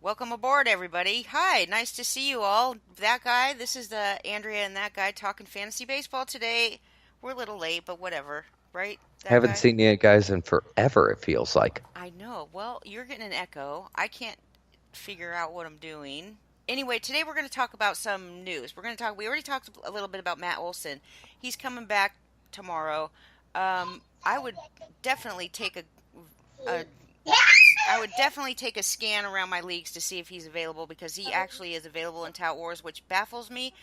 Welcome aboard, everybody. Hi, nice to see you all. That guy, this is the Andrea and That Guy talking fantasy baseball today. We're a little late, but whatever, right? That Haven't guy? seen you guys in forever, it feels like. I know. Well, you're getting an echo. I can't figure out what I'm doing. Anyway, today we're going to talk about some news. We already talked a little bit about Matt Olson. He's coming back tomorrow. I would definitely take a I would definitely take a scan around my leagues to see if he's available because he actually is available in Tout Wars, which baffles me.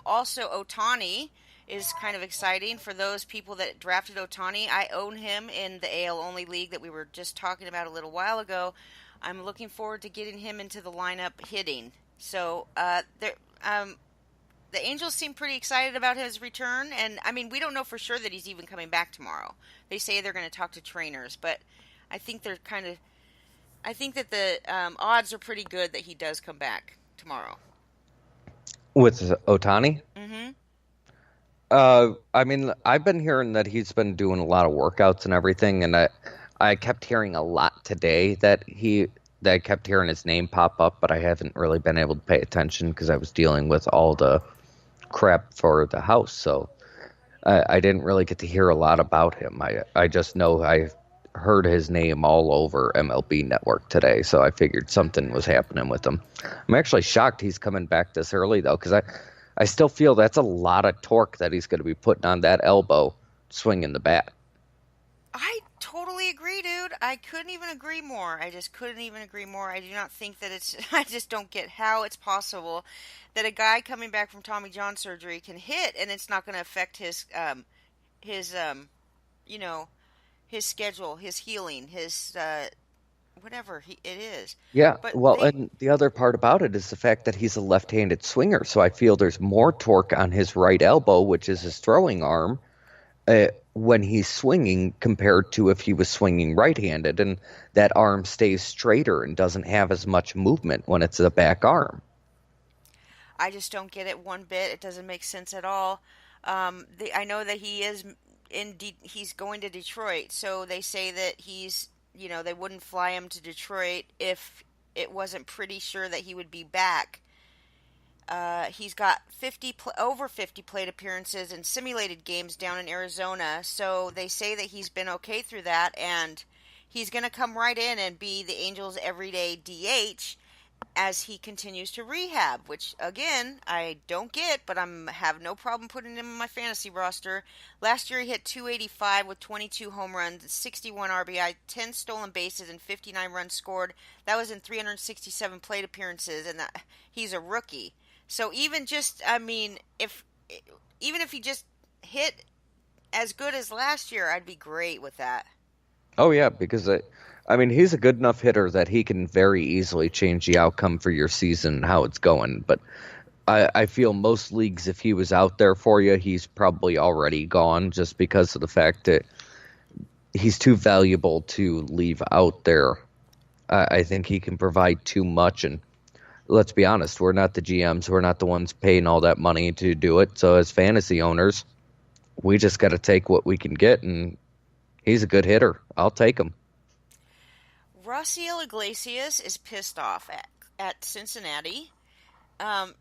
Also, Otani is kind of exciting for those people that drafted Otani. I own him in the AL only league that we were just talking about a little while ago. I'm looking forward to getting him into the lineup hitting. So, the Angels seem pretty excited about his return, and I mean, we don't know for sure that he's even coming back tomorrow. They say they're going to talk to trainers, but I think they're kind of I think that the odds are pretty good that he does come back tomorrow. With Otani? Mm-hmm. I mean, I've been hearing that he's been doing a lot of workouts and everything, and I kept hearing a lot today that I kept hearing his name pop up, but I haven't really been able to pay attention because I was dealing with all the crap for the house, so I didn't really get to hear a lot about him. I just know I heard his name all over MLB Network today, so I figured something was happening with him. I'm actually shocked he's coming back this early though, because I still feel that's a lot of torque that he's going to be putting on that elbow swinging the bat. I totally agree, dude. I couldn't even agree more. I just couldn't even agree more. I do not think that it's. I just don't get how it's possible that a guy coming back from Tommy John surgery can hit, and it's not going to affect his you know his schedule, his healing, his whatever it is. Yeah, But well, they and the other part about it is the fact that he's a left-handed swinger, so I feel there's more torque on his right elbow, which is his throwing arm, when he's swinging compared to if he was swinging right-handed, and that arm stays straighter and doesn't have as much movement when it's the back arm. I just don't get it one bit. It doesn't make sense at all. I know that he is he's going to Detroit, so they say that they wouldn't fly him to Detroit if it wasn't pretty sure that he would be back. He's got over 50 plate appearances and simulated games down in Arizona, so they say that he's been okay through that, and he's going to come right in and be the Angels' everyday DH as he continues to rehab, which again I don't get, but I'm have no problem putting him in my fantasy roster. Last year he hit 285 with 22 home runs, 61 RBI, 10 stolen bases, and 59 runs scored. That was in 367 plate appearances, and he's a rookie. So if even if he just hit as good as last year, I'd be great with that. Oh yeah, because I mean he's a good enough hitter that he can very easily change the outcome for your season and how it's going. But I feel most leagues, if he was out there for you, he's probably already gone just because of the fact that he's too valuable to leave out there. I think he can provide too much, and let's be honest, we're not the GMs, we're not the ones paying all that money to do it. So as fantasy owners, we just got to take what we can get, and he's a good hitter. I'll take him. Raciel Iglesias is pissed off at Cincinnati.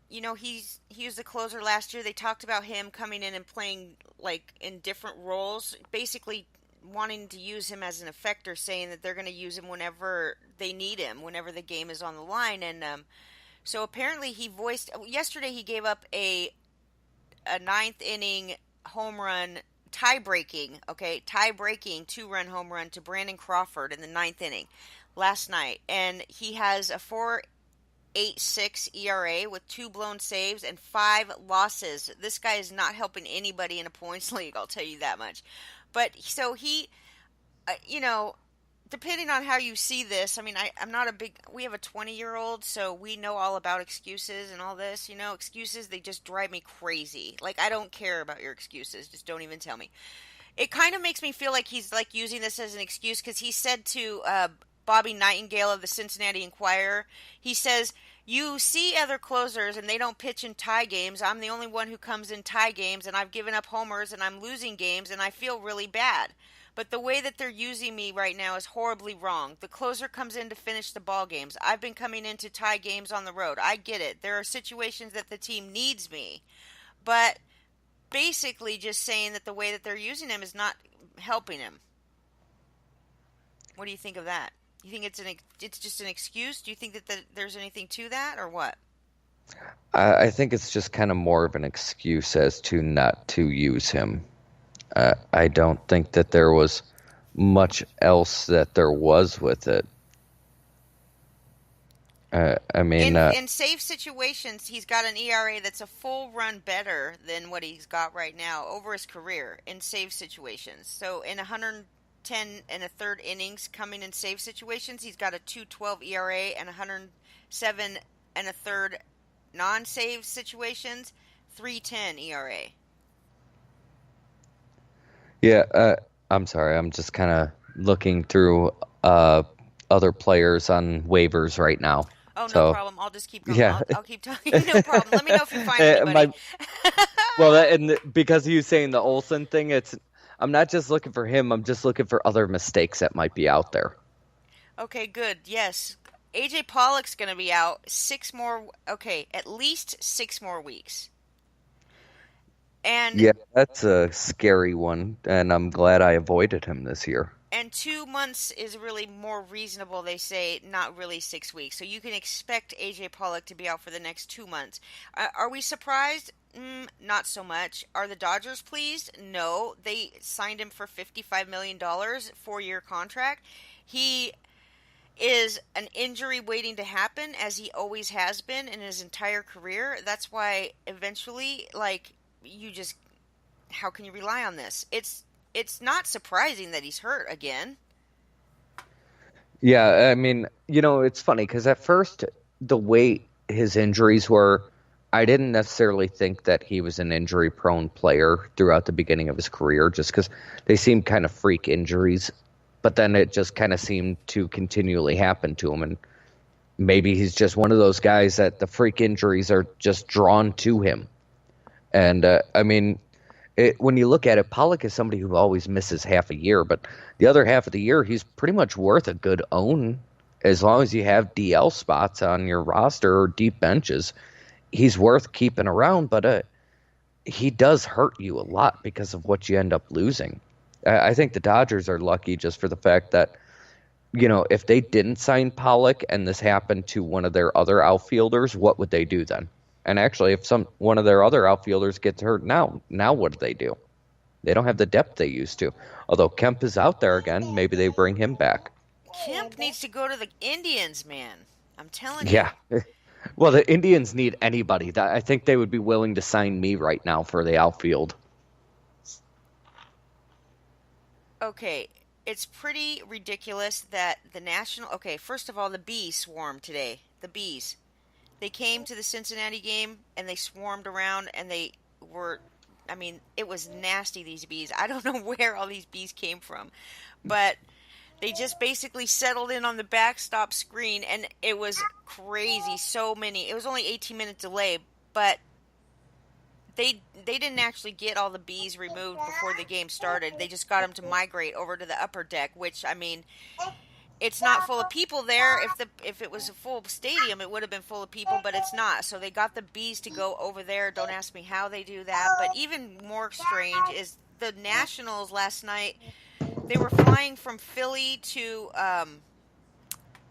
He was the closer last year. They talked about him coming in and playing like in different roles, basically wanting to use him as an effector, saying that they're going to use him whenever they need him, whenever the game is on the line. And so apparently he voiced yesterday he gave up a ninth inning home run tie breaking 2-run home run to Brandon Crawford in the ninth inning last night, and he has a 4.86 ERA with two blown saves and five losses. This guy is not helping anybody in a points league, I'll tell you that much. But so he, you know, depending on how you see this, I mean, I'm not a big, we have a 20-year-old, so we know all about excuses and all this, excuses, they just drive me crazy. Like, I don't care about your excuses, just don't even tell me. It kind of makes me feel like he's, like, using this as an excuse, because he said to Bobby Nightingale of the Cincinnati Enquirer, he says, you see other closers and they don't pitch in tie games. I'm the only one who comes in tie games, and I've given up homers and I'm losing games and I feel really bad. But the way that they're using me right now is horribly wrong. The closer comes in to finish the ball games. I've been coming in to tie games on the road. I get it. There are situations that the team needs me, but basically just saying that the way that they're using him is not helping him. What do you think of that? You think it's just an excuse? Do you think that there's anything to that or what? I think it's just kind of more of an excuse as to not to use him. I don't think that there was much else that there was with it. I mean, In safe situations, he's got an ERA that's a full run better than what he's got right now over his career in save situations. So in 110 and a third innings coming in save situations, he's got a 2.12 ERA and 107 and a third non-save situations, 3.10 ERA. yeah, I'm sorry. I'm just kind of looking through other players on waivers right now. Oh, no So, problem. I'll just keep going. yeah. I'll keep talking. No problem. Let me know if you find anybody. My because you saying the Olsen thing, I'm not just looking for him. I'm just looking for other mistakes that might be out there. Okay, good. Yes. AJ Pollock's going to be out at least 6 more weeks. And Yeah, that's a scary one, and I'm glad I avoided him this year. 2 months is really more reasonable, they say, not really 6 weeks. So you can expect AJ Pollock to be out for the next 2 months. Are we surprised? Not so much. Are the Dodgers pleased? No. They signed him for $55 million, 4-year contract. He is an injury waiting to happen, as he always has been in his entire career. That's why eventually, like, you just, how can you rely on this? It's not surprising that he's hurt again. Yeah, I mean, it's funny because at first, the way his injuries were, I didn't necessarily think that he was an injury-prone player throughout the beginning of his career, just because they seemed kind of freak injuries. But then it just kind of seemed to continually happen to him, and maybe he's just one of those guys that the freak injuries are just drawn to him. And I mean, when you look at it, Pollock is somebody who always misses half a year, but the other half of the year, he's pretty much worth a good own as long as you have DL spots on your roster or deep benches. He's worth keeping around, but he does hurt you a lot because of what you end up losing. I think the Dodgers are lucky just for the fact that, if they didn't sign Pollock and this happened to one of their other outfielders, what would they do then? And actually, if one of their other outfielders gets hurt now what do they do? They don't have the depth they used to. Although Kemp is out there again, maybe they bring him back. Kemp needs to go to the Indians, man. I'm telling you. Yeah. Well, the Indians need anybody. I think they would be willing to sign me right now for the outfield. Okay, it's pretty ridiculous that the national. Okay, first of all, the bees swarmed today. The bees. They came to the Cincinnati game and they swarmed around and they were. I mean, it was nasty, these bees. I don't know where all these bees came from, but they just basically settled in on the backstop screen and it was crazy. So many. It was only 18-minute delay, but they didn't actually get all the bees removed before the game started. They just got them to migrate over to the upper deck, which, I mean, it's not full of people there. If it was a full stadium, it would have been full of people, but it's not. So they got the bees to go over there. Don't ask me how they do that. But even more strange is the Nationals last night. They were flying from Philly to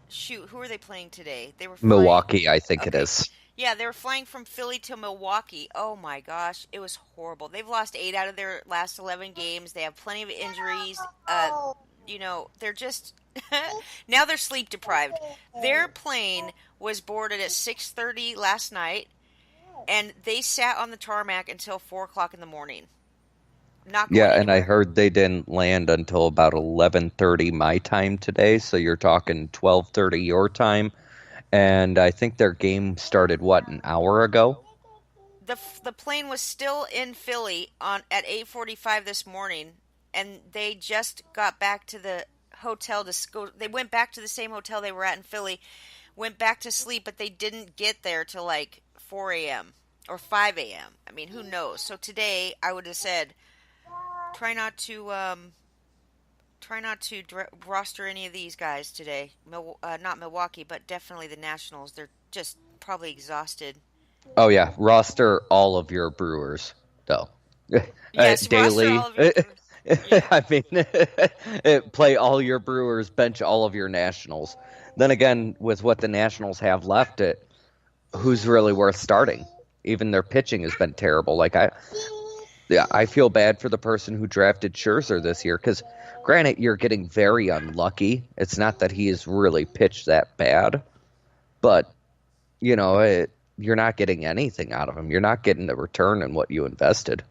shoot. Who are they playing today? They were flying. Milwaukee, I think it Okay. is. Yeah, they were flying from Philly to Milwaukee. Oh my gosh, it was horrible. They've lost 8 out of their last 11 games. They have plenty of injuries. They're just now they're sleep deprived. Their plane was boarded at 6:30 last night, and they sat on the tarmac until 4 o'clock in the morning, not going Yeah, and I anywhere. heard they didn't land until about 11:30 my time today, so you're talking 12:30 your time. And I think their game started an hour ago? The plane was still in Philly on at 8:45 this morning, and they just got back to the hotel to go. They went back to the same hotel they were at in Philly, went back to sleep, but they didn't get there till like 4 a.m. or 5 a.m. I mean, who knows? So today I would have said, try not to Try not to roster any of these guys today. Not Milwaukee, but definitely the Nationals. They're just probably exhausted. Oh yeah, roster all of your Brewers though. Yes, roster all Daily. of your Brewers. Yeah. I mean, play all your Brewers, bench all of your Nationals. Then again, with what the Nationals have left, who's really worth starting? Even their pitching has been terrible. Yeah, I feel bad for the person who drafted Scherzer this year because, granted, you're getting very unlucky. It's not that he has really pitched that bad, but you're not getting anything out of him. You're not getting the return in what you invested.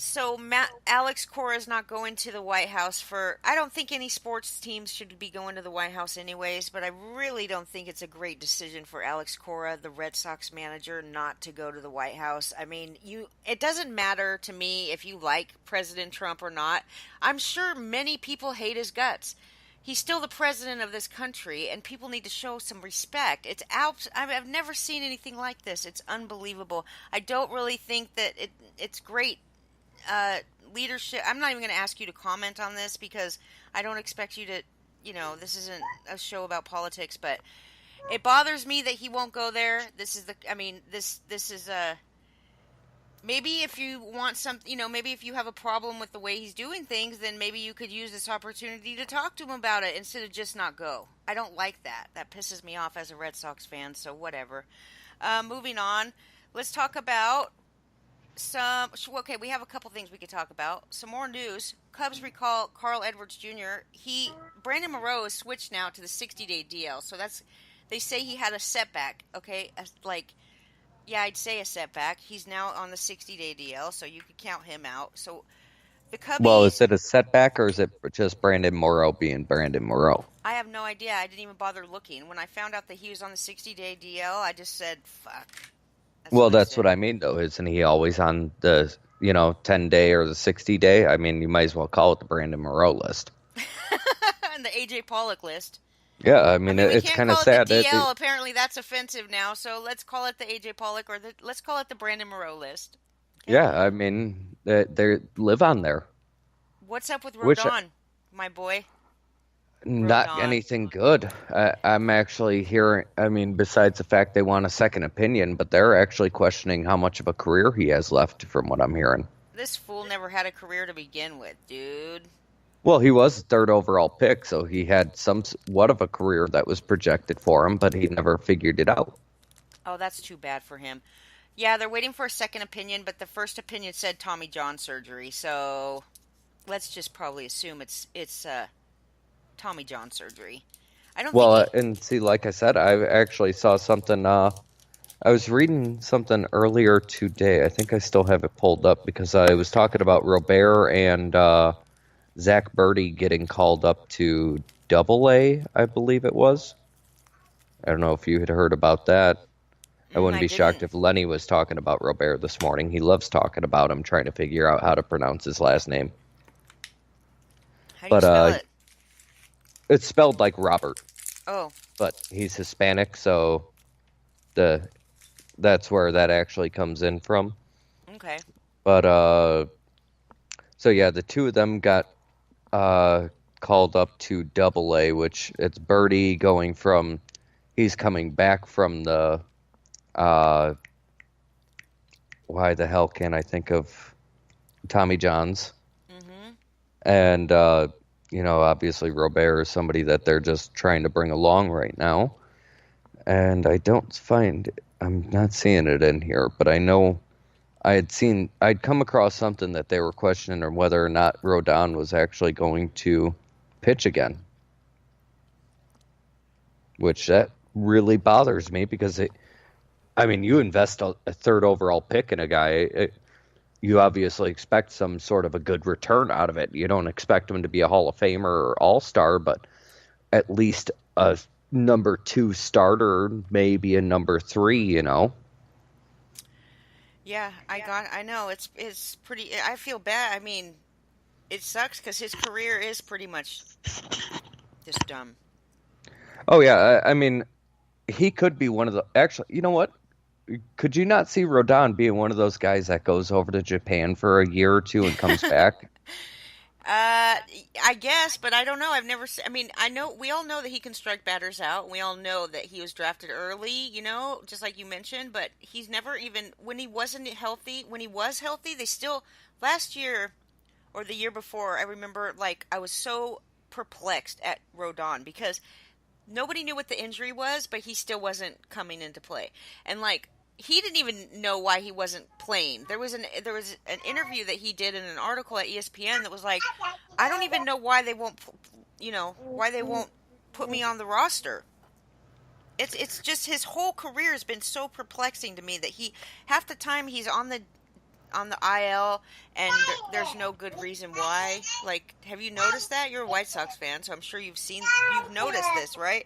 So Alex Cora is not going to the White House for. I don't think any sports teams should be going to the White House anyways, but I really don't think it's a great decision for Alex Cora, the Red Sox manager, not to go to the White House. I mean, it doesn't matter to me if you like President Trump or not. I'm sure many people hate his guts. He's still the president of this country, and people need to show some respect. I've never seen anything like this. It's unbelievable. I don't really think that it's great uh, leadership. I'm not even going to ask you to comment on this because I don't expect you to. This isn't a show about politics, but it bothers me that he won't go there. This is the. I mean, this is a. Maybe if you want some, maybe if you have a problem with the way he's doing things, then maybe you could use this opportunity to talk to him about it instead of just not go. I don't like that. That pisses me off as a Red Sox fan. So whatever. Moving on. Let's talk about okay, we have a couple things we could talk about. Some more news. Cubs recall Carl Edwards Jr. Brandon Moreau is switched now to the 60-day DL. So they say he had a setback. Okay, yeah, I'd say a setback. He's now on the 60-day DL, so you could count him out. So the Well, is Cubbies, it a setback or is it just Brandon Morrow being Brandon Morrow? I have no idea. I didn't even bother looking. When I found out that he was on the 60-day DL, I just said, "Fuck." That's Well, what I that's said. what I mean, though. Isn't he always on the 10-day or the 60-day? I mean, you might as well call it the Brandon Moreau list. And the AJ Pollock list. Yeah, I I mean, mean, we it's can't kind of call it the sad DL. Apparently, that's offensive now. So let's call it the AJ Pollock, or let's call it the Brandon Moreau list. Okay. yeah, I mean, they live on there, What's up with which Rodon, my boy? not Rodon. anything good. I'm actually hearing, I mean, besides the fact they want a second opinion, but they're actually questioning how much of a career he has left from what I'm hearing. This fool never had a career to begin with, dude. Well, he was the third overall pick, so he had somewhat of a career that was projected for him, but he never figured it out. Oh, that's too bad for him. Yeah, they're waiting for a second opinion, but the first opinion said Tommy John surgery. So let's just probably assume it's Tommy John surgery. I don't think Well, he. and see, like I said, I actually saw something. I was reading something earlier today. I think I still have it pulled up because I was talking about Robert and Zach Birdie getting called up to Double A, I believe it was. I don't know if you had heard about that. I wouldn't I be shocked didn't. if Lenny was talking about Robert this morning. He loves talking about him, trying to figure out how to pronounce his last name. How do you But spell it? it's spelled like Robert, Oh, but he's Hispanic, so the that's where that actually comes in from. okay. But so yeah, the two of them got uh called up to Double A, which it's Birdie going from he's coming back from the uh why the hell can't I think of Tommy John's Mm-hmm. and obviously Robert is somebody that they're just trying to bring along right now. And I'm not seeing it in here, but I know I'd come across something that they were questioning or whether or not Rodon was actually going to pitch again, which that really bothers me because I mean, you invest a third overall pick in a guy, you obviously expect some sort of a good return out of it. You don't expect him to be a Hall of Famer or All-Star, but at least a number two starter, maybe a number three. Yeah, I know it's pretty. I feel bad. I mean, it sucks because his career is pretty much just dumb. Oh yeah, I mean, he could be one of the actually. You know what? Could you not see Rodon being one of those guys that goes over to Japan for a year or two and comes back? I guess, but I don't know. I've never I mean, I know we all know that he can strike batters out. We all know that he was drafted early, just like you mentioned, but he's never even when he wasn't healthy, when he was healthy, they still last year or the year before, I remember like I was so perplexed at Rodon because nobody knew what the injury was, but he still wasn't coming into play. And like he didn't even know why he wasn't playing. There was an interview that he did in an article at ESPN that was like, I don't even know why they won't, why they won't put me on the roster. It's just his whole career has been so perplexing to me that he half the time he's on the IL, and there's no good reason why. Like, have you noticed that? You're a White Sox fan, so I'm sure you've noticed this, right?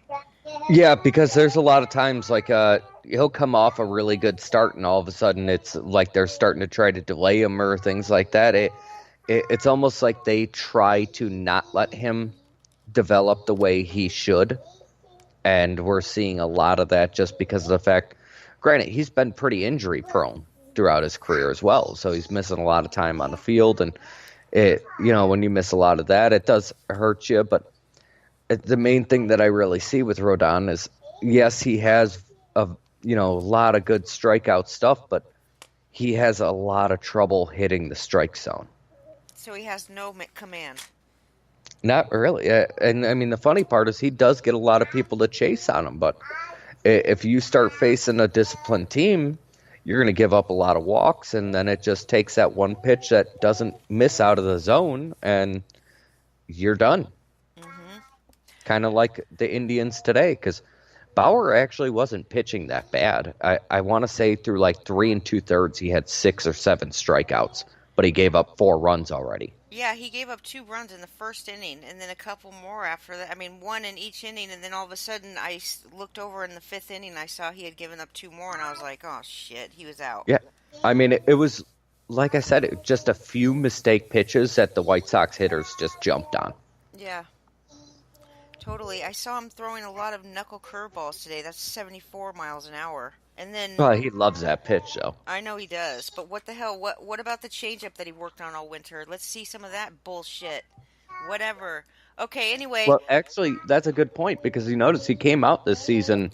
Yeah, because there's a lot of times like he'll come off a really good start and all of a sudden it's like they're starting to try to delay him or things like that. It's almost like they try to not let him develop the way he should, and we're seeing a lot of that just because of the fact. Granted, he's been pretty injury prone throughout his career as well, so he's missing a lot of time on the field, and when you miss a lot of that, it does hurt you. But the main thing that I really see with Rodon is, yes, he has a lot of good strikeout stuff, but he has a lot of trouble hitting the strike zone. So he has no command. Not really. And I mean, the funny part is he does get a lot of people to chase on him, but if you start facing a disciplined team, you're going to give up a lot of walks, and then it just takes that one pitch that doesn't miss out of the zone, and you're done. Hmm. Kind of like the Indians today, because Bauer actually wasn't pitching that bad. I want to say through like 3 2/3, he had 6 or 7 strikeouts, but he gave up 4 runs already. Yeah, he gave up 2 runs in the first inning, and then a couple more after that. I mean, one in each inning, and then all of a sudden, looked over in the fifth inning. I saw he had given up two more, and I was like, "Oh shit, he was out." Yeah, I mean, it was like I said, just a few mistake pitches that the White Sox hitters just jumped on. Yeah, totally. I saw him throwing a lot of knuckle curveballs today. That's 74 miles an hour. And then Well, he loves that pitch, though. I know he does, but what the hell? What about the changeup that he worked on all winter? Let's see some of that bullshit. Whatever. Okay, anyway, Well, actually, that's a good point because you notice he came out this season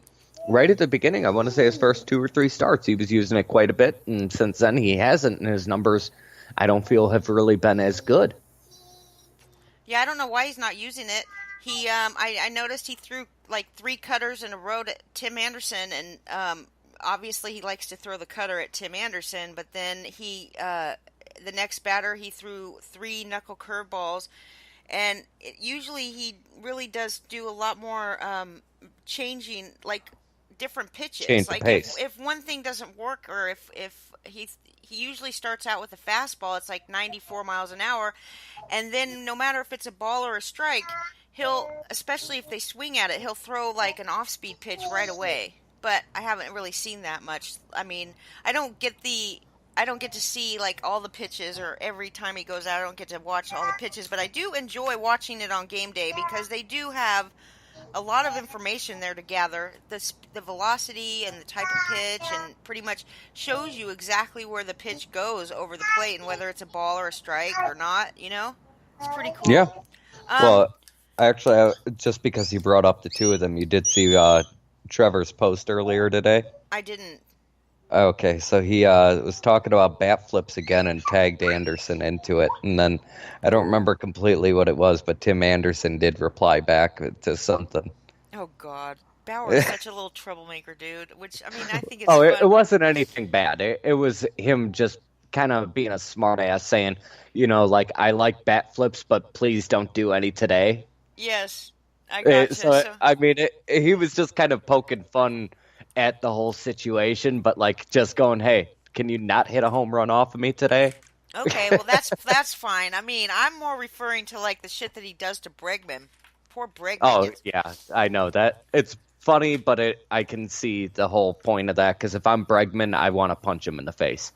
right at the beginning. I want to say his first 2 or 3 starts, he was using it quite a bit, and since then he hasn't. And his numbers, I don't feel, have really been as good. yeah, I don't know why he's not using it. I noticed he threw like three cutters in a row to Tim Anderson, and obviously he likes to throw the cutter at Tim Anderson. But then the next batter, he threw three knuckle curveballs, and usually he really does do a lot more changing, like different pitches. Change the Like pace. if one thing doesn't work, or if he usually starts out with a fastball, it's like 94 miles an hour, and then no matter if it's a ball or a strike, he'll, especially if they swing at it, he'll throw like an off-speed pitch right away. But I haven't really seen that much. I mean, I don't get the I don't get to see like all the pitches, or every time he goes out I don't get to watch all the pitches, but I do enjoy watching it on game day because they do have a lot of information there to gather the velocity and the type of pitch, and pretty much shows you exactly where the pitch goes over the plate and whether it's a ball or a strike or not. It's pretty Yeah. cool. um Well, actually, just because you brought up the two of them, you did see Trevor's post earlier today. I didn't. Okay, so he was talking about bat flips again and tagged Anderson into it. And then I don't remember completely what it was, but Tim Anderson did reply back to something. Oh god, Bauer is such a little troublemaker, dude, which I mean I think it's Oh, it fun. wasn't anything bad. It was him just kind of being a smart ass saying, like, I like bat flips, but please don't do any today. Yes, I gotcha. So, So I mean, he was just kind of poking fun at the whole situation, but like just going, hey, can you not hit a home run off of me today? okay, well that's fine. I mean, I'm more referring to like the shit that he does to Bregman. Poor Bregman Oh, gets. yeah, I know that. It's funny, but I can see the whole point of that because if I'm Bregman, I want to punch him in the face.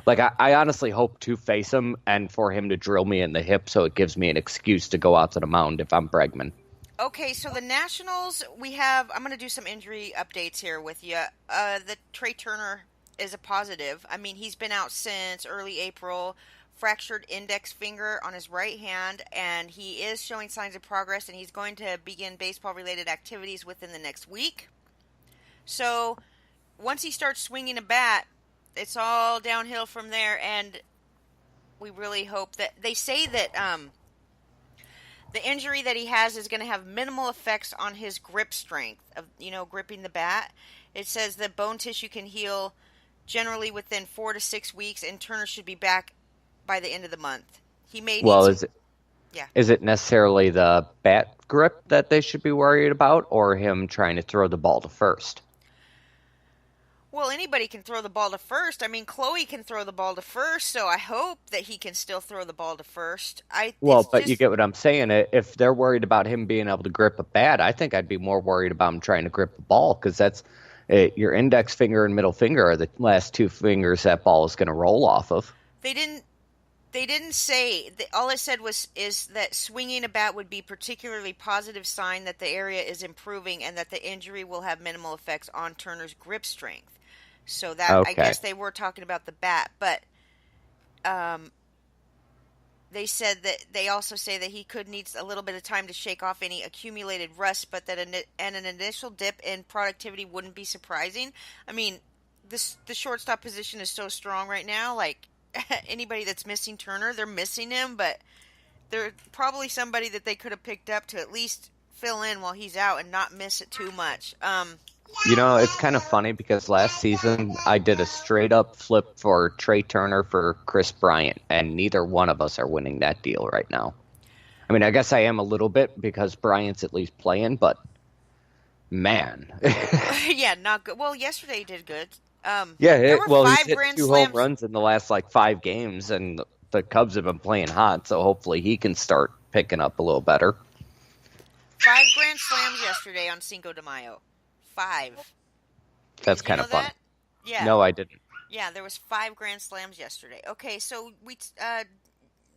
Like, I honestly hope to face him and for him to drill me in the hip so it gives me an excuse to go out to the mound if I'm Bregman. Okay, so the Nationals, we have. I'm going to do some injury updates here with you. The Trey Turner is a positive. I mean, he's been out since early April fractured index finger on his right hand, and he is showing signs of progress, and he's going to begin baseball-related activities within the next week. So once he starts swinging a bat, it's all downhill from there, and we really hope that they say that the injury that he has is going to have minimal effects on his grip strength of gripping the bat. It says that bone tissue can heal generally within 4 to 6 weeks, and Turner should be back by the end of the month. He may need Well, some. Yeah. is it necessarily the bat grip that they should be worried about, or him trying to throw the ball to first? Well, anybody can throw the ball to first. I mean, Chloe can throw the ball to first, so I hope that he can still throw the ball to first. Well, It's but you just get what I'm saying. If they're worried about him being able to grip a bat, I think I'd be more worried about him trying to grip the ball, because that's your index finger and middle finger are the last two fingers that ball is going to roll off of. they didn't they didn't say. All it said is that swinging a bat would be particularly positive sign that the area is improving and that the injury will have minimal effects on Turner's grip strength. So that I Okay. guess they were talking about the bat, but um, they said that they also say that he could need a little bit of time to shake off any accumulated rust, but that an initial dip in productivity wouldn't be surprising. I mean, the shortstop position is so strong right now. Like anybody that's missing Turner, they're missing him, but they're probably somebody that they could have picked up to at least fill in while he's out and not miss it too much. It's kind of funny because last season I did a straight up flip for Trey Turner for Chris Bryant, and neither one of us are winning that deal right now. I mean, I guess I am a little bit because Bryant's at least playing, but man. Yeah, not good. Well, yesterday he did good. There Yeah, were well, he's five hit grand two home slams. runs in the last like 5 games, and the Cubs have been playing hot, so hopefully he can start picking up a little better. 5 grand slams yesterday on Cinco de Mayo. 5. That's Did you kind know of funny. that? Yeah, No, I didn't. yeah. There was 5 grand slams yesterday. Okay, so we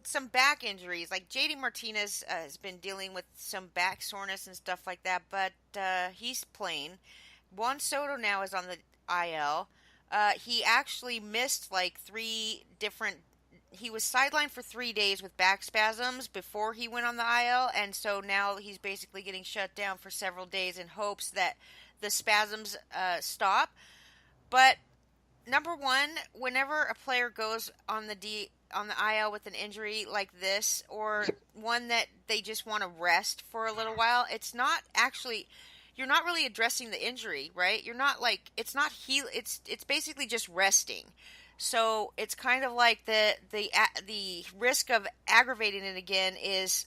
some back injuries. Like JD Martinez has been dealing with some back soreness and stuff like that, but he's playing. Juan Soto now is on the IL. He actually missed like 3 different. He was sidelined for 3 days with back spasms before he went on the IL, and so now he's basically getting shut down for several days in hopes that the spasms stop. But number one, whenever a player goes on the IL with an injury like this, or one that they just want to rest for a little while, it's not actually you're not really addressing the injury, right? You're not like it's not heal. It's basically just resting. So it's kind of like the risk of aggravating it again is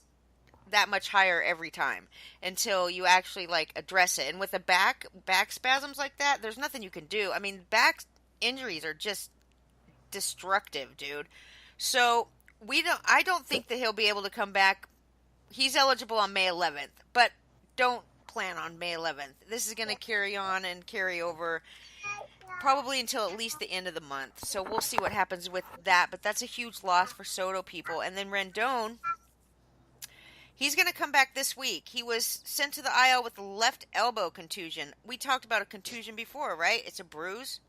that much higher every time until you actually like address it. And with a back spasms like that, there's nothing you can do. I mean, back injuries are just destructive, dude. So I don't think that he'll be able to come back. He's eligible on May 11th, but don't plan on May 11th. This is going to carry on and carry over probably until at least the end of the month. So we'll see what happens with that, but that's a huge loss for Soto people. And then Rendon, he's going to come back this week. He was sent to the IL with a left elbow contusion. We talked about a contusion before, right? It's a bruise,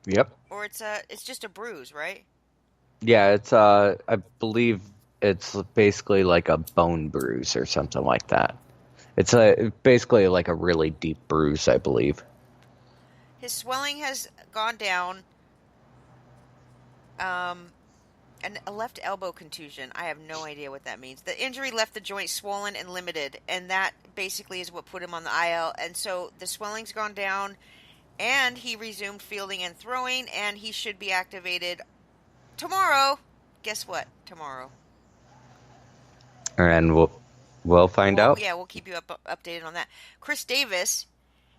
Yep. or it's just a bruise, right? Yeah, I believe it's basically like a bone bruise or something like that. It's basically like a really deep bruise, I believe. His swelling has gone down. And a left elbow contusion. I have no idea what that means. The injury left the joint swollen and limited, and that basically is what put him on the IL. And so the swelling's gone down, and he resumed fielding and throwing, and he should be activated tomorrow. Guess what? Tomorrow. And we'll find Well, out. yeah, we'll keep you updated on that. Chris Davis,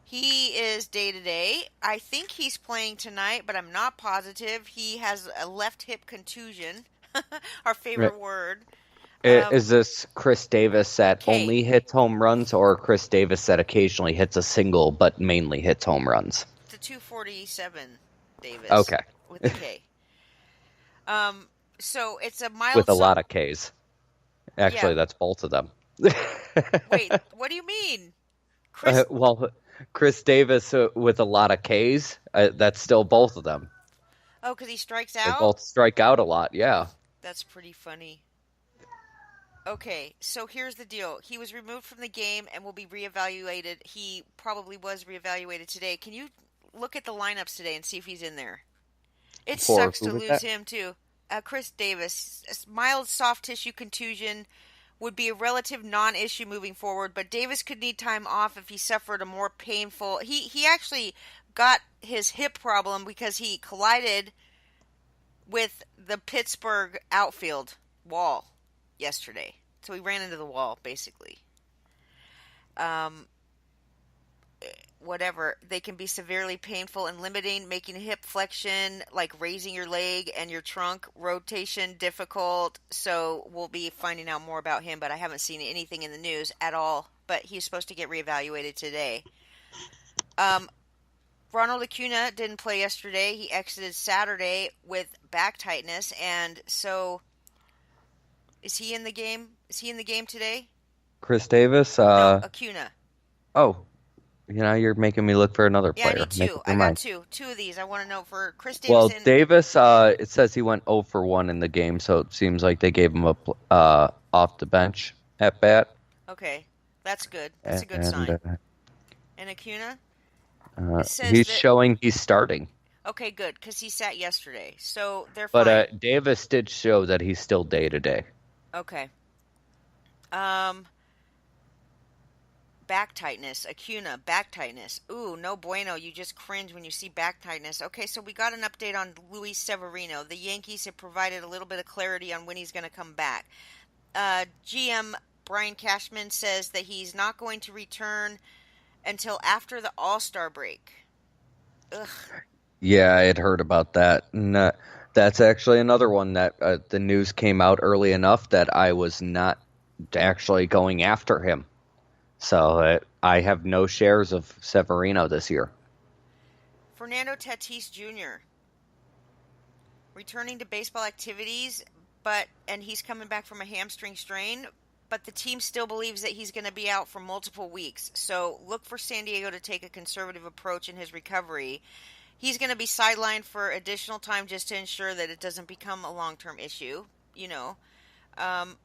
he is day to day. I think he's playing tonight, but I'm not positive. He has a left hip contusion, our Right. favorite word. Um, Is this Chris Davis that K. only hits home runs, or Chris Davis that occasionally hits a single but mainly hits home runs? The 247 Davis Okay. with the K. So it's a With mild. a lot of Ks. Yeah. Actually, that's both of them. Wait, what do you mean, Chris? Well, Chris Davis with a lot of Ks, that's still both of them. Oh, because he strikes They out? both strike out a lot. Yeah. That's pretty funny. Okay, so here's the deal. He was removed from the game and will be reevaluated. He probably was reevaluated today. Can you look at the lineups today and see if he's in there? It For sucks who to was lose that? him, too. Chris Davis, a mild soft tissue contusion would be a relative non-issue moving forward, but Davis could need time off if he suffered a more painful. He actually got his hip problem because he collided with the Pittsburgh outfield wall yesterday. So he ran into the wall basically. Um, Whatever. They can be severely painful and limiting, making hip flexion, like raising your leg and your trunk rotation difficult. So we'll be finding out more about him, but I haven't seen anything in the news at all. But he's supposed to get reevaluated today. Um, Ronald Acuna didn't play yesterday. He exited Saturday with back tightness, and so is he in the game? Is he in the game today? Chris Davis. No, Acuna. Oh, you're making me look for another Yeah, I player. need Make two. up your I got mind. two of these. I want to know for Chris Davis Well, and Davis, it says he went 0 for 1 in the game, so it seems like they gave him a off the bench at bat, okay, that's good. That's a good and sign. And Acuna, it says he's that showing he's starting. okay, good because he sat yesterday, so they're But fine. Davis did show that he's still day to day. Okay. Um, Back tightness, Acuna, back tightness. Ooh, no bueno. You just cringe when you see back tightness. Okay, so we got an update on Luis Severino. The Yankees have provided a little bit of clarity on when he's going to come back. GM Brian Cashman says that he's not going to return until after the All-Star break. Ugh. Yeah, I had heard about that, and that's actually another one that the news came out early enough that I was not actually going after him. So I have no shares of Severino this year. Fernando Tatis Jr. returning to baseball activities, and he's coming back from a hamstring strain, but the team still believes that he's going to be out for multiple weeks. So look for San Diego to take a conservative approach in his recovery. He's going to be sidelined for additional time just to ensure that it doesn't become a long-term issue. You know, um,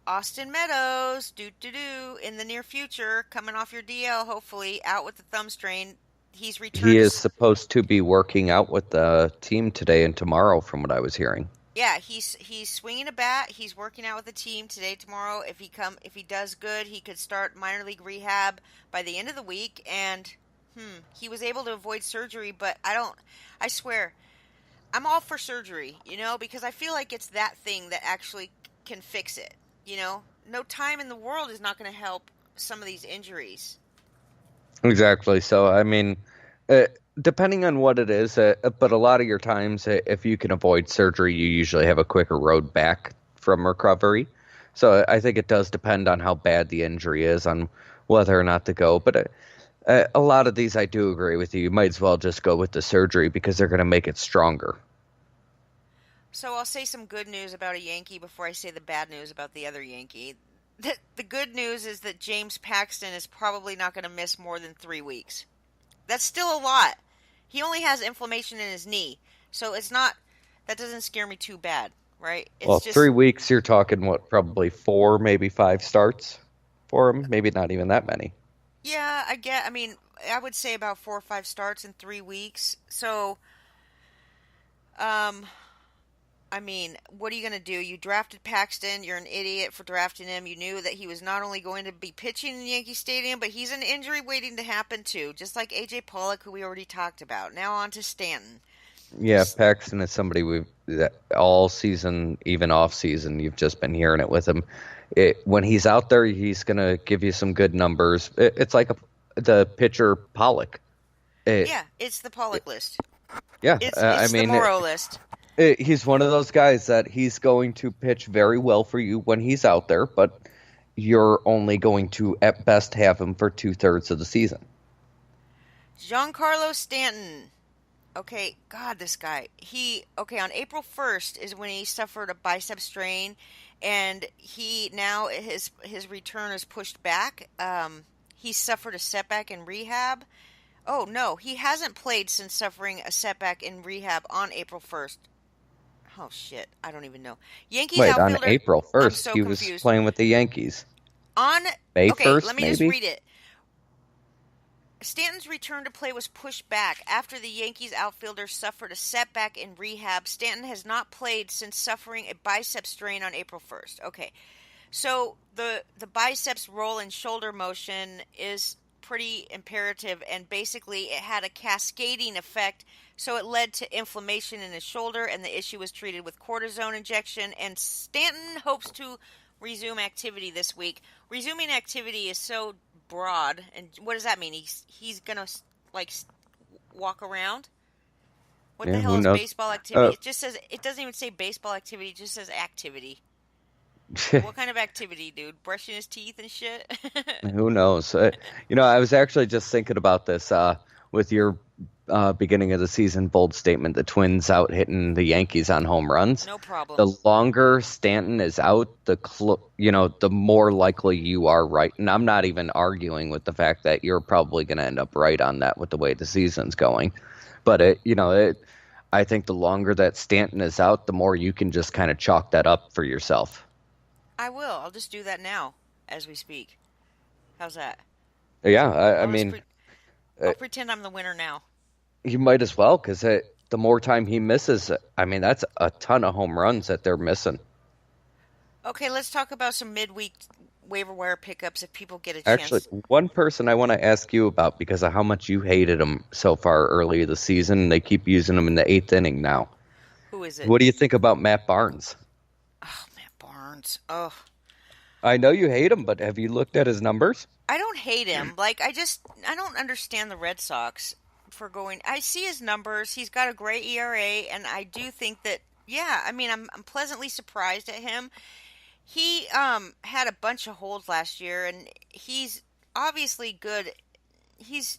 Austin Meadows, in the near future, coming off your DL, hopefully out with the thumb strain. He's He returned to is supposed to be working out with the team today and tomorrow, from what I was hearing. yeah, he's swinging a bat. He's working out with the team today, tomorrow. If he does good, he could start minor league rehab by the end of the week. And he was able to avoid surgery, but I don't. I swear, I'm all for surgery. Because I feel like it's that thing that actually can fix it. No time in the world is not going to help some of these injuries. Exactly. So, I mean, depending on what it is, but a lot of your times, if you can avoid surgery, you usually have a quicker road back from recovery. So, I think it does depend on how bad the injury is, on whether or not to go. But a lot of these, I do agree with you. You might as well just go with the surgery because they're going to make it stronger. So I'll say some good news about a Yankee before I say the bad news about the other Yankee. The good news is that James Paxton is probably not going to miss more than 3 weeks. That's still a lot. He only has inflammation in his knee, so that doesn't scare me too bad, right? Well, It's just 3 weeks, you're talking what, probably 4, maybe 5 starts for him. Maybe not even that many. yeah, I mean, I would say about 4 or 5 starts in 3 weeks. So, um, I mean, what are you going to do? You drafted Paxton. You're an idiot for drafting him. You knew that he was not only going to be pitching in Yankee Stadium, but he's an injury waiting to happen too, just like AJ Pollock, who we already talked about. Now on to Stanton. Yeah, Paxton is somebody that all season, even off season, you've just been hearing it with him. When he's out there, he's gonna give you some good numbers. It's like the pitcher Pollock. It, Yeah, it's the Pollock list. yeah, I It's the mean, Morrow list. he's one of those guys that he's going to pitch very well for you when he's out there, but you're only going to at best have him for 2/3 of the season. Giancarlo Stanton. Okay, God, this guy. On April 1st is when he suffered a bicep strain, and his return is pushed back. He suffered a setback in rehab. Oh, no, he hasn't played since suffering a setback in rehab on April 1st. Oh, shit. I don't even know. Yankees Wait, on outfielder. April I'm 1st, so he was confused. playing with the Yankees. On. May Okay, let 1st, me just maybe? read it. Stanton's return to play was pushed back after the Yankees outfielder suffered a setback in rehab. Stanton has not played since suffering a bicep strain on April 1st. Okay. So the biceps roll and shoulder motion is pretty imperative, and basically it had a cascading effect. So it led to inflammation in his shoulder, and the issue was treated with cortisone injection. And Stanton hopes to resume activity this week. Resuming activity is so broad, and what does that mean? He's gonna like walk around. What the Yeah, hell who is knows? baseball activity? Uh, It just says it doesn't even say baseball activity. It just says activity. What kind of activity, dude? Brushing his teeth and shit? who knows? I was actually just thinking about this with your beginning of the season bold statement, the Twins out hitting the Yankees on home runs. No problem. The longer Stanton is out, the more likely you are right. And I'm not even arguing with the fact that you're probably going to end up right on that with the way the season's going. But I think the longer that Stanton is out, the more you can just kind of chalk that up for yourself. I will. I'll just do that now as we speak. How's that? Yeah, I I'll just mean, pre- uh, I'll pretend I'm the winner now. you might as well because the more time he misses, I mean, that's a ton of home runs that they're missing. Okay, let's talk about some midweek waiver wire pickups if people get a Actually, chance. one person I want to ask you about because of how much you hated him so far early this season, they keep using him in the eighth inning now. Who is it? What do you think about Matt Barnes? Oh, Matt Barnes. Oh, I know you hate him, but have you looked at his numbers? I don't hate him. I don't understand the Red Sox for going. I see his numbers. He's got a great ERA, and I do think that. Yeah, I mean, I'm pleasantly surprised at him. He had a bunch of holds last year, and he's obviously good. He's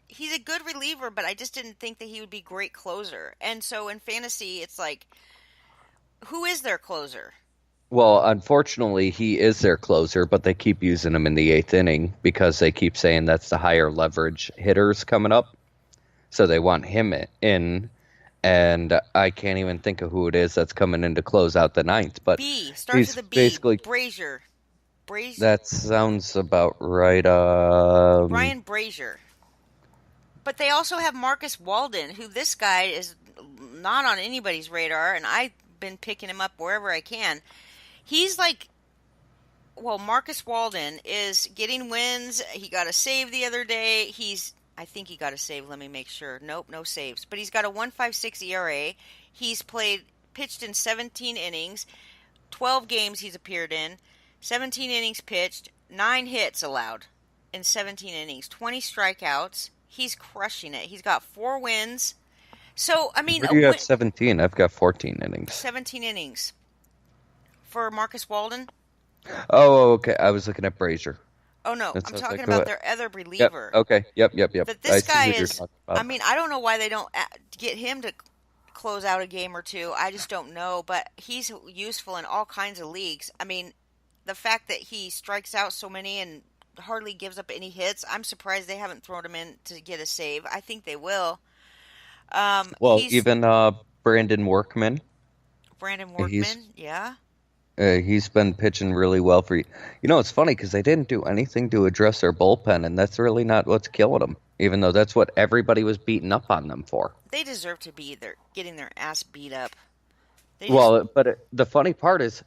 he's a good reliever, but I just didn't think that he would be great closer. And so in fantasy, it's like, who is their closer? Well, unfortunately, he is their closer, but they keep using him in the eighth inning because they keep saying that's the higher leverage hitters coming up. So they want him in, and I can't even think of who it is that's coming in to close out the ninth. But B starts he's with a B. basically Brazier. Brazier. that sounds about right. Ryan Brazier. But they also have Marcus Walden, who this guy is not on anybody's radar, and I've been picking him up wherever I can. He's like, well, Marcus Walden is getting wins. He got a save the other day. I think he got a save. Let me make sure. Nope, no saves. But he's got a 1.56 ERA. He's pitched in 17 innings, 12 games he's appeared in, 17 innings pitched, 9 hits allowed in 17 innings, 20 strikeouts. He's crushing it. He's got 4 wins. So, I mean, Where do you have 17? I've got 14 innings. 17 innings for Marcus Walden. Oh, okay. I was looking at Brazier. Oh no, That I'm sounds talking like about what? their other Yep. reliever. Okay. Yep. That I this see guy what you're is. talking I about. mean, I don't know why they don't get him to close out a game or two. I just don't know. But he's useful in all kinds of leagues. I mean, the fact that he strikes out so many and hardly gives up any hits, I'm surprised they haven't thrown him in to get a save. I think they will. Well, He's even Brandon Workman, Brandon he's Workman. Yeah. he's been pitching really well for you. You know, it's funny because they didn't do anything to address their bullpen, and that's really not what's killing them. Even though that's what everybody was beating up on them for. They deserve to be getting their ass beat up. They just Well, but the funny part is,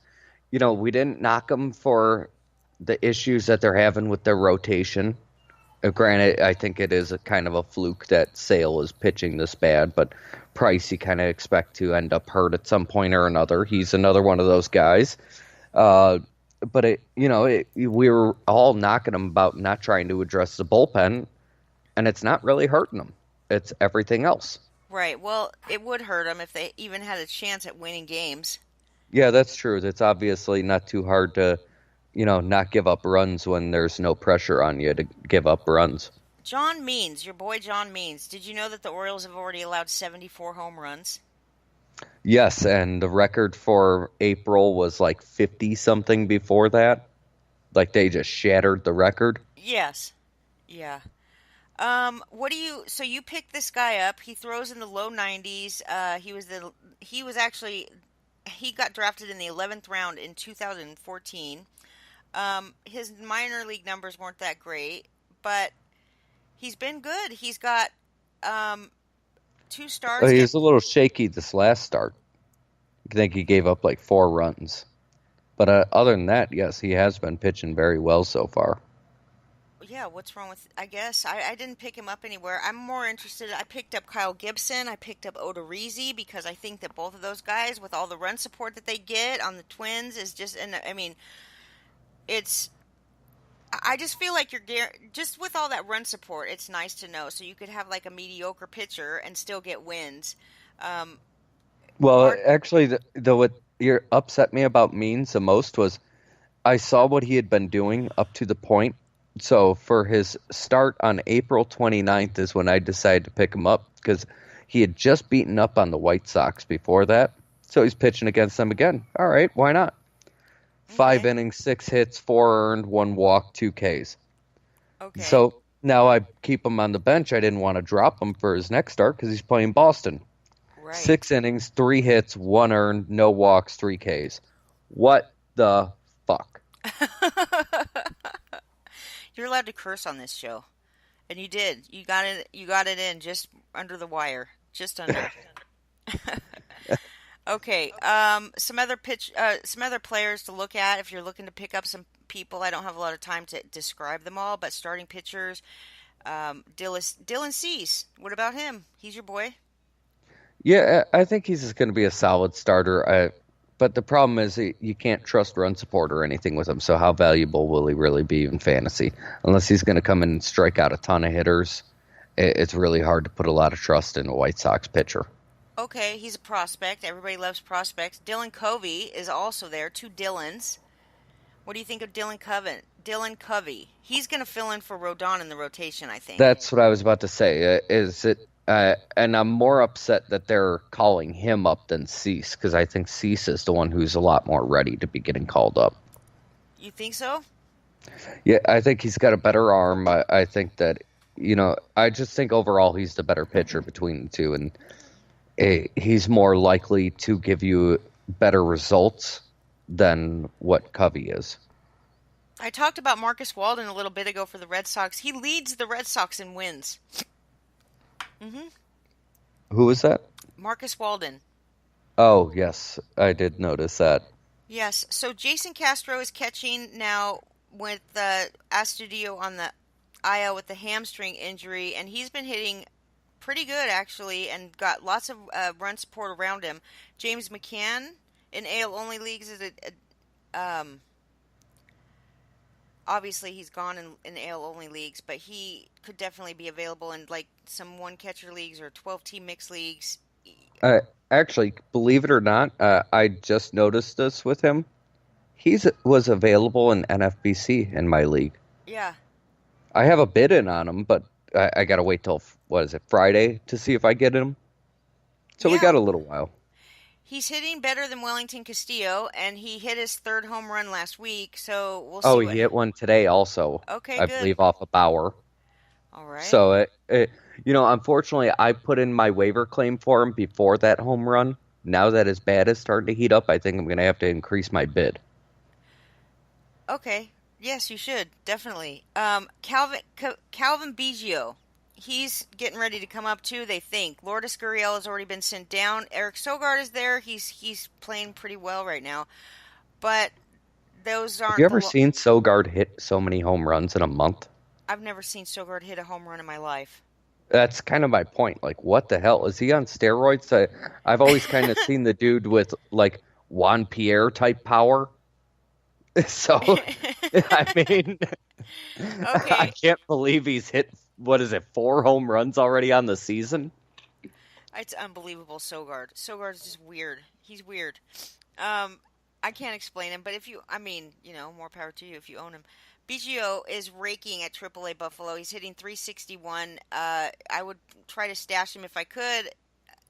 we didn't knock them for the issues that they're having with their rotation. Granted, I think it is a kind of a fluke that Sale is pitching this bad, but Price you kind of expect to end up hurt at some point or another. He's another one of those guys. Uh, but we were all knocking him about not trying to address the bullpen, and it's not really hurting them. It's everything else. right. Well, it would hurt them if they even had a chance at winning games. Yeah, that's true. It's obviously not too hard to, not give up runs when there's no pressure on you to give up runs. John Means, your boy John Means. Did you know that the Orioles have already allowed 74 home runs? Yes, and the record for April was like 50 something before that. Like they just shattered the record. Yes. Yeah. What do you? So you picked this guy up. He throws in the low 90s. He was actually he got drafted in the 11th round in 2014. His minor league numbers weren't that great, but he's been good. He's got um two starts. He Get was a little shaky this last start. I think he gave up like 4 runs. But other than that, yes, he has been pitching very well so far. Yeah, what's wrong with? I guess I didn't pick him up anywhere. I'm more interested. I picked up Kyle Gibson. I picked up Odorizzi because I think that both of those guys, with all the run support that they get on the Twins, is just. And I mean, it's. I just feel like just with all that run support. It's nice to know. So you could have like a mediocre pitcher and still get wins. Um, Well, Mark. actually, what upset me about Means the most was I saw what he had been doing up to the point. So for his start on April 29th is when I decided to pick him up because he had just beaten up on the White Sox before that. So he's pitching against them again. All right, why not? Five Okay. innings, 6 hits, 4 earned, 1 walk, 2 Ks. Okay. So now I keep him on the bench. I didn't want to drop him for his next start because he's playing Boston. Right. 6 innings, 3 hits, 1 earned, no walks, 3 Ks. What the fuck? You're allowed to curse on this show. And you did. You got it. You got it in just under the wire, just under. Okay. Some other players to look at if you're looking to pick up some people. I don't have a lot of time to describe them all, but starting pitchers. Dylan Cease. What about him? He's your boy. Yeah, I think he's just going to be a solid starter. But the problem is you can't trust run support or anything with him. So how valuable will he really be in fantasy? Unless he's going to come in and strike out a ton of hitters, it's really hard to put a lot of trust in a White Sox pitcher. Okay, he's a prospect. Everybody loves prospects. Dylan Covey is also there. Two Dylans. What do you think of Dylan Covey? Dylan Covey. He's going to fill in for Rodon in the rotation, I think. That's what I was about to say. Is it? And I'm more upset that they're calling him up than Cease because I think Cease is the one who's a lot more ready to be getting called up. You think so? Yeah, I think he's got a better arm. I think that, I just think overall he's the better pitcher between the two, and he's more likely to give you better results than what Covey is. I talked about Marcus Walden a little bit ago for the Red Sox. He leads the Red Sox in wins. hmm Who is that? Marcus Walden. Oh, yes, I did notice that. Yes. So Jason Castro is catching now with Astudio on the IL with the hamstring injury, and he's been hitting pretty good actually, and got lots of run support around him. James McCann in AL only leagues is obviously he's gone in AL only leagues, but he could definitely be available in like some one catcher leagues or 12 team mixed leagues. Uh, Actually, believe it or not, I just noticed this with him. He's was available in NFBC in my league. Yeah. I have a bid in on him, but I got to wait till, what is it, Friday to see if I get him. So we Yeah. got a little while. He's hitting better than Wellington Castillo, and he hit his third home run last week, so we'll Oh, see he what. hit one today also, Okay, I good. believe, off a Bauer. All right. So, unfortunately, I put in my waiver claim for him before that home run. Now that his bat is starting to heat up, I think I'm going to have to increase my bid. Okay. Yes, you should definitely. Calvin Biggio, he's getting ready to come up too. They think Lourdes Gurriel has already been sent down. Eric Sogard is there. He's playing pretty well right now, but those Have you aren't the. ever seen Sogard hit so many home runs in a month? I've never seen Sogard hit a home run in my life. That's kind of my point. Like, what the hell? Is he on steroids? I've always kind of seen the dude with, like, Juan Pierre type power. So, I mean, I Okay, can't believe he's hit, what is it, 4 home runs already on the season? it's unbelievable. Sogard is just weird. He's weird. Um, I can't explain him, but I mean, more power to you if you own him. BGO is raking at AAA Buffalo. He's hitting 361. I would try to stash him if I could.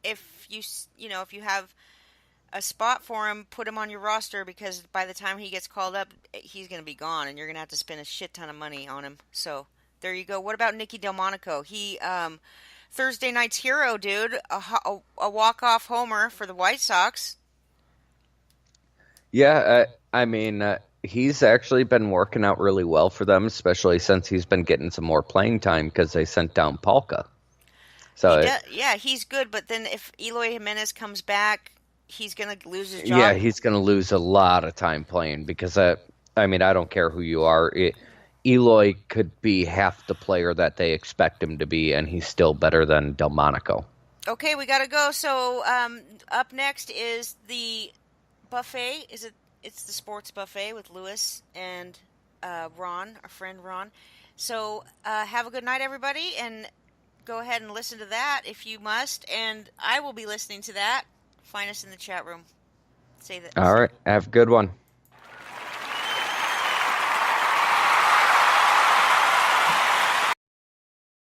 If you have a spot for him, put him on your roster because by the time he gets called up, he's going to be gone, and you're going to have to spend a shit ton of money on him. So There you go. What about Nicky Delmonico? He Thursday night's hero, dude. A walk-off homer for the White Sox. Yeah, I mean, he's actually been working out really well for them, especially since he's been getting some more playing time because they sent down Palka. He So, does, yeah, he's good. But then if Eloy Jimenez comes back, he's gonna lose his yeah, job. he's going to lose a lot of time playing because, I mean, I don't care who you are. Eloy could be half the player that they expect him to be, and he's still better than Delmonico. Okay, we gotta go. So up next is the buffet. Is it? It's the sports buffet with Lewis and Ron, our friend Ron. So have a good night, everybody, and go ahead and listen to that if you must. And I will be listening to that. Find us in the chat room. Say that. All right, have a good one.